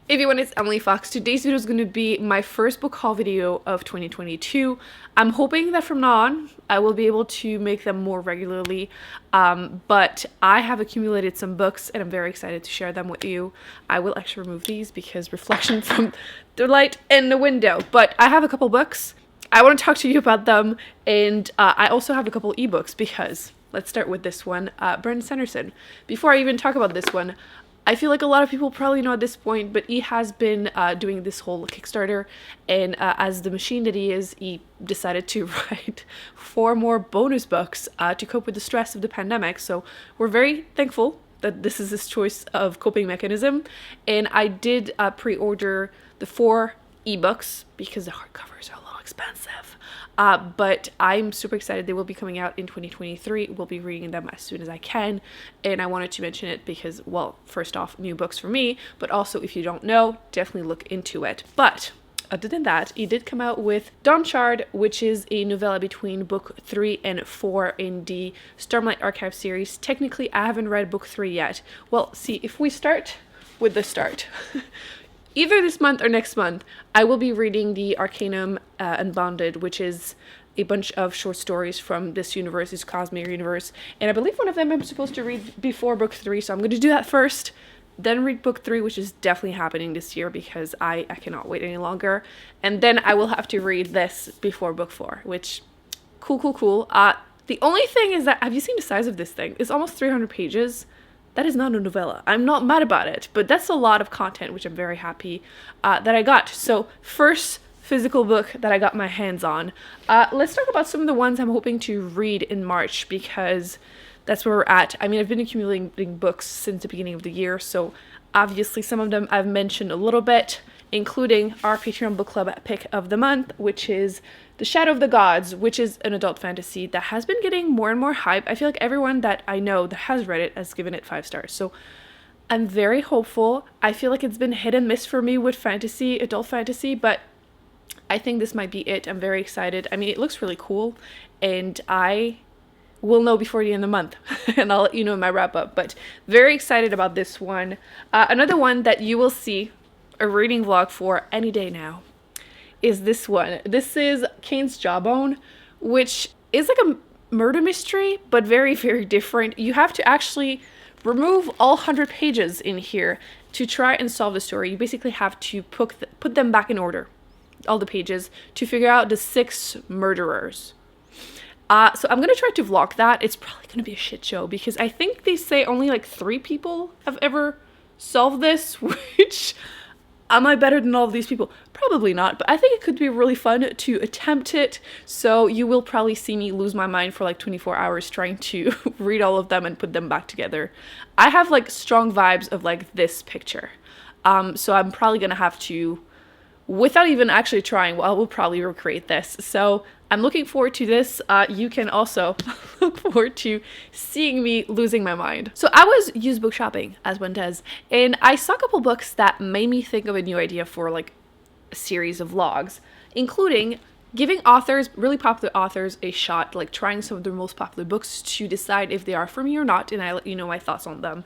Everyone, it's Emily Fox. Today's video is going to be my first book haul video of 2022. I'm hoping that from now on, I will be able to make them more regularly, but I have accumulated some books and I'm very excited to share them with you. I will actually remove these because reflection from the light in the window, but I have a couple books. I want to talk to you about them, and I also have a couple ebooks because, let's start with this one, Brandon Sanderson. Before I even talk about this one, I feel like a lot of people probably know at this point, but he has been doing this whole Kickstarter, and as the machine that he is, he decided to write 4 more bonus books to cope with the stress of the pandemic. So we're very thankful that this is his choice of coping mechanism. And I did pre-order the 4 ebooks because the hardcovers are a little expensive. But I'm super excited. They will be coming out in 2023. We'll be reading them as soon as I can. And I wanted to mention it because, well, first off, new books for me, but also if you don't know, definitely look into it. But other than that, he did come out with Doesnt, which is a novella between book 3 and 4 in the Stormlight Archive series. Technically, I haven't read book 3 yet. Well, see, if we start with the start. Either this month or next month, I will be reading the Arcanum Unbounded, which is a bunch of short stories from this universe, this cosmic universe. And I believe one of them I'm supposed to read before book 3, so I'm going to do that first. Then read book 3, which is definitely happening this year because I cannot wait any longer. And then I will have to read this before book 4, which, cool. The only thing is that, have you seen the size of this thing? It's almost 300 pages. That is not a novella. I'm not mad about it, but that's a lot of content, which I'm very happy that I got. So first physical book that I got my hands on. Let's talk about some of the ones I'm hoping to read in March because that's where we're at. I mean, I've been accumulating books since the beginning of the year, so obviously some of them I've mentioned a little bit, including our Patreon book club pick of the month, which is The Shadow of the Gods, which is an adult fantasy that has been getting more and more hype. I feel like everyone that I know that has read it has given it 5 stars. So I'm very hopeful. I feel like it's been hit and miss for me with fantasy, adult fantasy, but I think this might be it. I'm very excited. I mean, it looks really cool, and I will know before the end of the month, and I'll let you know in my wrap up, but very excited about this one. Another one that you will see a reading vlog for any day now is this one. This is Kane's Jawbone, which is like a murder mystery, but very, very different. You have to actually remove all 100 pages in here to try and solve the story. You basically have to put them back in order, all the pages, to figure out the 6 murderers. So I'm going to try to vlog that. It's probably going to be a shit show because I think they say only like 3 people have ever solved this, which... Am I better than all of these people? Probably not, but I think it could be really fun to attempt it. So you will probably see me lose my mind for like 24 hours trying to read all of them and put them back together. I have like strong vibes of like this picture. So I'm probably gonna have to, without even actually trying, well, I will probably recreate this. So I'm looking forward to this. You can also look forward to seeing me losing my mind. So I was used book shopping, as one does, and I saw a couple books that made me think of a new idea for like a series of vlogs, including giving authors, really popular authors, a shot, like trying some of their most popular books to decide if they are for me or not, and I let you know my thoughts on them.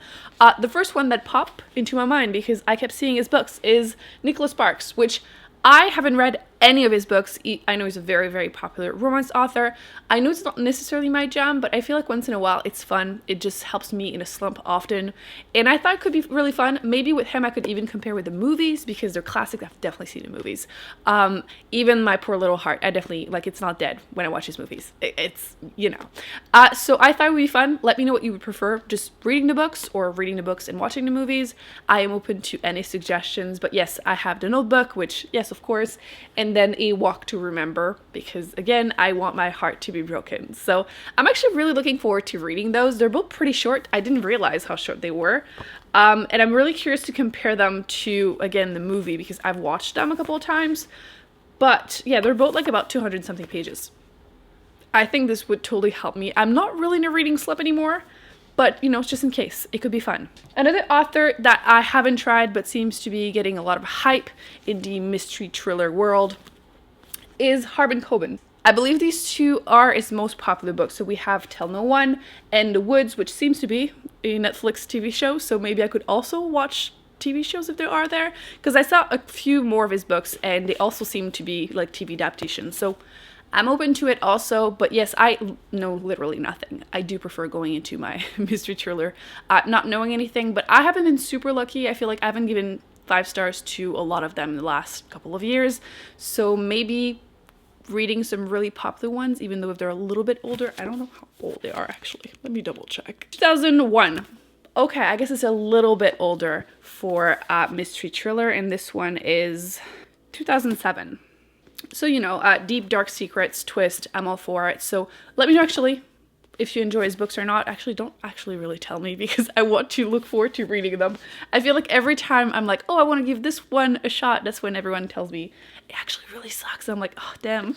The first one that popped into my mind because I kept seeing his books is Nicholas Sparks, which I haven't read any of his books. I know he's a very, very popular romance author. I know it's not necessarily my jam, but I feel like once in a while it's fun. It just helps me in a slump often. And I thought it could be really fun. Maybe with him I could even compare with the movies because they're classic. I've definitely seen the movies. Even My Poor Little Heart, I definitely, like, it's not dead when I watch his movies. It's, you know. So I thought it would be fun. Let me know what you would prefer, just reading the books or reading the books and watching the movies. I am open to any suggestions, but yes, I have The Notebook, which, yes, of course, and then A Walk to Remember, because again, I want my heart to be broken. So I'm actually really looking forward to reading those. They're both pretty short. I didn't realize how short they were. And I'm really curious to compare them to, again, the movie, because I've watched them a couple of times. But yeah, they're both like about 200 something pages. I think this would totally help me. I'm not really in a reading slump anymore, but, you know, just in case, it could be fun. Another author that I haven't tried but seems to be getting a lot of hype in the mystery thriller world is Harlan Coben. I believe these 2 are his most popular books. So we have Tell No One and The Woods, which seems to be a Netflix TV show, so maybe I could also watch TV shows if there are there, because I saw a few more of his books and they also seem to be like TV adaptations. So I'm open to it also, but yes, I know literally nothing. I do prefer going into my mystery thriller not knowing anything, but I haven't been super lucky. I feel like I haven't given 5 stars to a lot of them in the last couple of years, so maybe reading some really popular ones, even though if they're a little bit older. I don't know how old they are actually. Let me double check. 2001. Okay, I guess it's a little bit older for mystery thriller, and this one is 2007. So, you know, deep, dark secrets, twist, I'm all for it. So let me know actually if you enjoy his books or not. Actually, don't actually really tell me, because I want to look forward to reading them. I feel like every time I'm like, oh, I want to give this one a shot, that's when everyone tells me it actually really sucks. I'm like, oh, damn.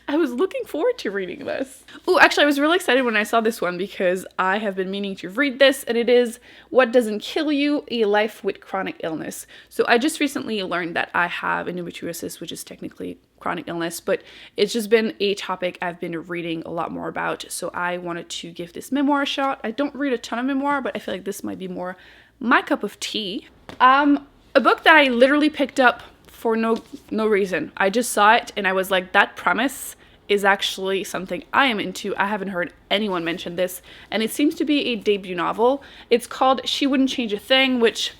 I was looking forward to reading this. Oh, actually, I was really excited when I saw this one because I have been meaning to read this, and it is What Doesn't Kill You? A Life with Chronic Illness. So I just recently learned that I have endometriosis, which is technically chronic illness, but it's just been a topic I've been reading a lot more about. So I wanted to give this memoir a shot. I don't read a ton of memoir, but I feel like this might be more my cup of tea. A book that I literally picked up for no reason. I just saw it and I was like, that premise is actually something I am into. I haven't heard anyone mention this, and it seems to be a debut novel. It's called She Wouldn't Change a Thing, which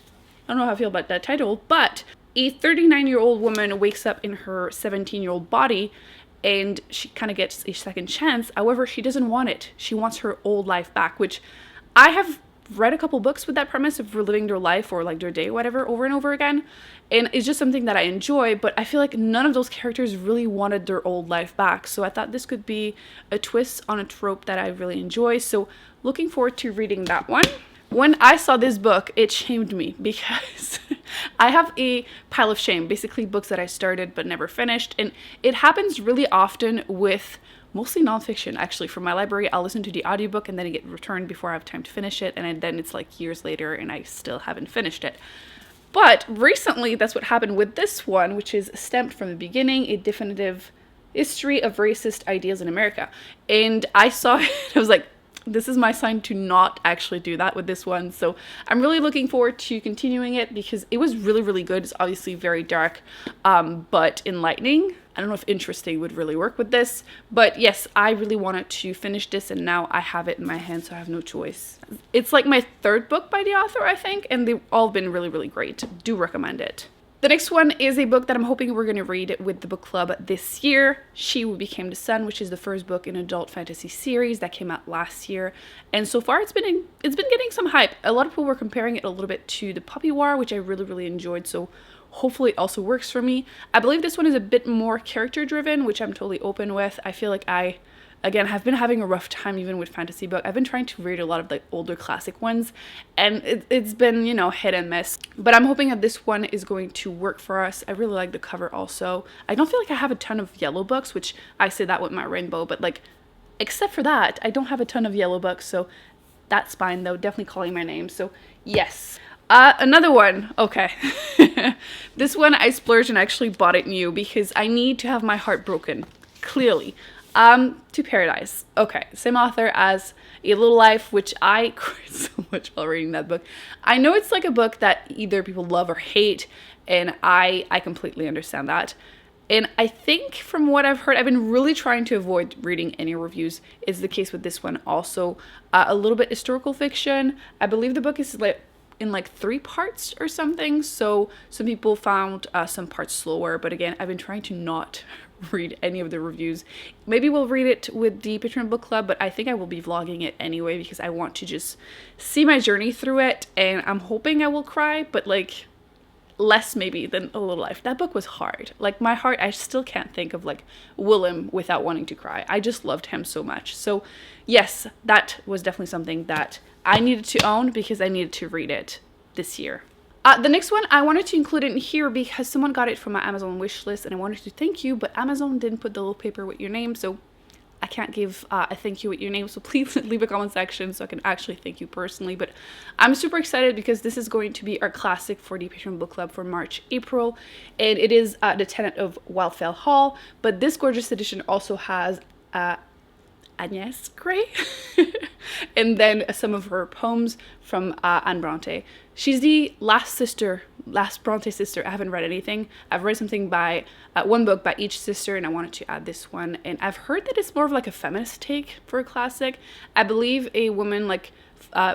I don't know how I feel about that title, but a 39-year-old woman wakes up in her 17-year-old body and she kind of gets a second chance. However, she doesn't want it. She wants her old life back, which I have read a couple books with that premise of reliving their life or like their day, whatever, over and over again. And it's just something that I enjoy, but I feel like none of those characters really wanted their old life back. So I thought this could be a twist on a trope that I really enjoy. So looking forward to reading that one. When I saw this book, it shamed me because I have a pile of shame, basically books that I started but never finished. And it happens really often with mostly nonfiction, actually. From my library, I'll listen to the audiobook and then it get returned before I have time to finish it. And then it's like years later and I still haven't finished it. But recently, that's what happened with this one, which is Stamped from the Beginning, a definitive history of racist ideas in America. And I saw it, I was like, this is my sign to not actually do that with this one. So I'm really looking forward to continuing it because it was really, really good. It's obviously very dark, but enlightening. I don't know if interesting would really work with this, but yes, I really wanted to finish this and now I have it in my hand, so I have no choice. It's like my 3rd book by the author, I think, and they've all been really, really great. Do recommend it. The next one is a book that I'm hoping we're going to read with the book club this year. She Who Became the Sun, which is the first book in an adult fantasy series that came out last year. And so far it's been getting some hype. A lot of people were comparing it a little bit to The Puppy War, which I really, really enjoyed. So hopefully it also works for me. I believe this one is a bit more character driven, which I'm totally open with. I feel like I, again, have been having a rough time even with fantasy book. I've been trying to read a lot of like older classic ones and it's been, you know, hit and miss. But I'm hoping that this one is going to work for us. I really like the cover also. I don't feel like I have a ton of yellow books, which I say that with my rainbow, but like, except for that, I don't have a ton of yellow books. So that's fine though, definitely calling my name. So yes. Another one. Okay. This one I splurged and actually bought it new because I need to have my heart broken. Clearly. To Paradise. Okay, same author as A Little Life, which I cried so much while reading that book. I know it's like a book that either people love or hate, and I completely understand that. And I think from what I've heard, I've been really trying to avoid reading any reviews. Is the case with this one also. A little bit historical fiction. I believe the book is like in like 3 parts or something, so some people found some parts slower, but again, I've been trying to not read any of the reviews. Maybe we'll read it with the Patreon book club, but I think I will be vlogging it anyway because I want to just see my journey through it, and I'm hoping I will cry, but like less maybe than A Little Life. That book was hard. Like my heart, I still can't think of like Willem without wanting to cry. I just loved him so much. So yes, that was definitely something that I needed to own because I needed to read it this year. The next one, I wanted to include it in here because someone got it from my Amazon wish list and I wanted to thank you, but Amazon didn't put the little paper with your name, so I can't give a thank you with your name, so please leave a comment section so I can actually thank you personally. But I'm super excited because this is going to be our classic for the Patreon book club for March, April, and it is the Tenet of Wildfell Hall, but this gorgeous edition also has Agnes Grey. And then some of her poems from Anne Bronte. She's the last Bronte sister. I haven't read anything. I've read something by one book by each sister, and I wanted to add this one. And I've heard that it's more of like a feminist take for a classic. I believe a woman like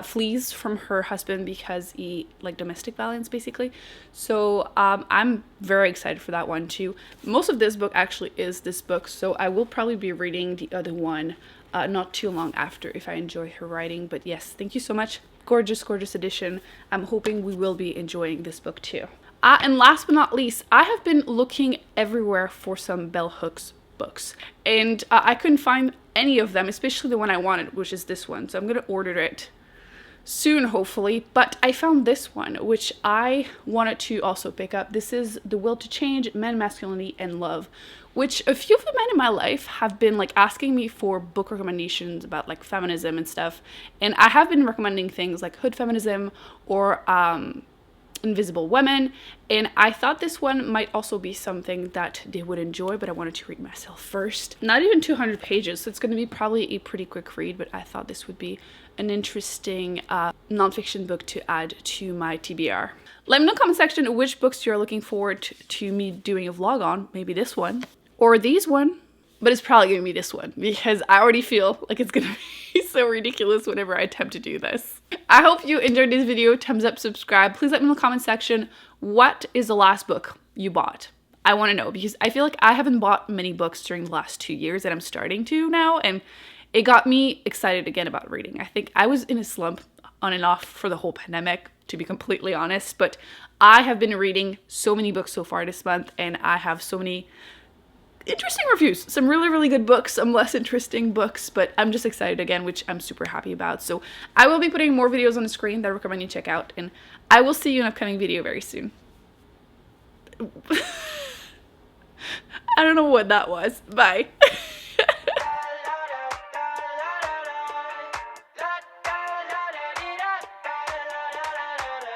flees from her husband because he like domestic violence basically. So I'm very excited for that one too. Most of this book actually is this book, so I will probably be reading the other one not too long after if I enjoy her writing. But yes, thank you so much. Gorgeous, gorgeous edition. I'm hoping we will be enjoying this book too. And last but not least, I have been looking everywhere for some bell hooks books, and I couldn't find any of them, especially the one I wanted, which is this one. So I'm gonna order it soon, hopefully. But I found this one, which I wanted to also pick up. This is The Will to Change, Men, Masculinity, and Love, which a few of the men in my life have been like asking me for book recommendations about like feminism and stuff. And I have been recommending things like hood feminism or Invisible Women, and I thought this one might also be something that they would enjoy, but I wanted to read myself first. Not even 200 pages, so it's going to be probably a pretty quick read, but I thought this would be an interesting nonfiction book to add to my TBR. Let me know in the comment section which books you're looking forward to me doing a vlog on. Maybe this one or these one, but it's probably gonna be this one because I already feel like it's gonna be so ridiculous whenever I attempt to do this. I hope you enjoyed this video. Thumbs up, subscribe. Please let me know in the comment section, what is the last book you bought? I want to know, because I feel like I haven't bought many books during the last 2 years, and I'm starting to now, and it got me excited again about reading. I think I was in a slump on and off for the whole pandemic, to be completely honest, but I have been reading so many books so far this month, and I have so many interesting reviews. Some really, really good books, some less interesting books, but I'm just excited again, which I'm super happy about. So I will be putting more videos on the screen that I recommend you check out, and I will see you in an upcoming video very soon. I don't know what that was. Bye.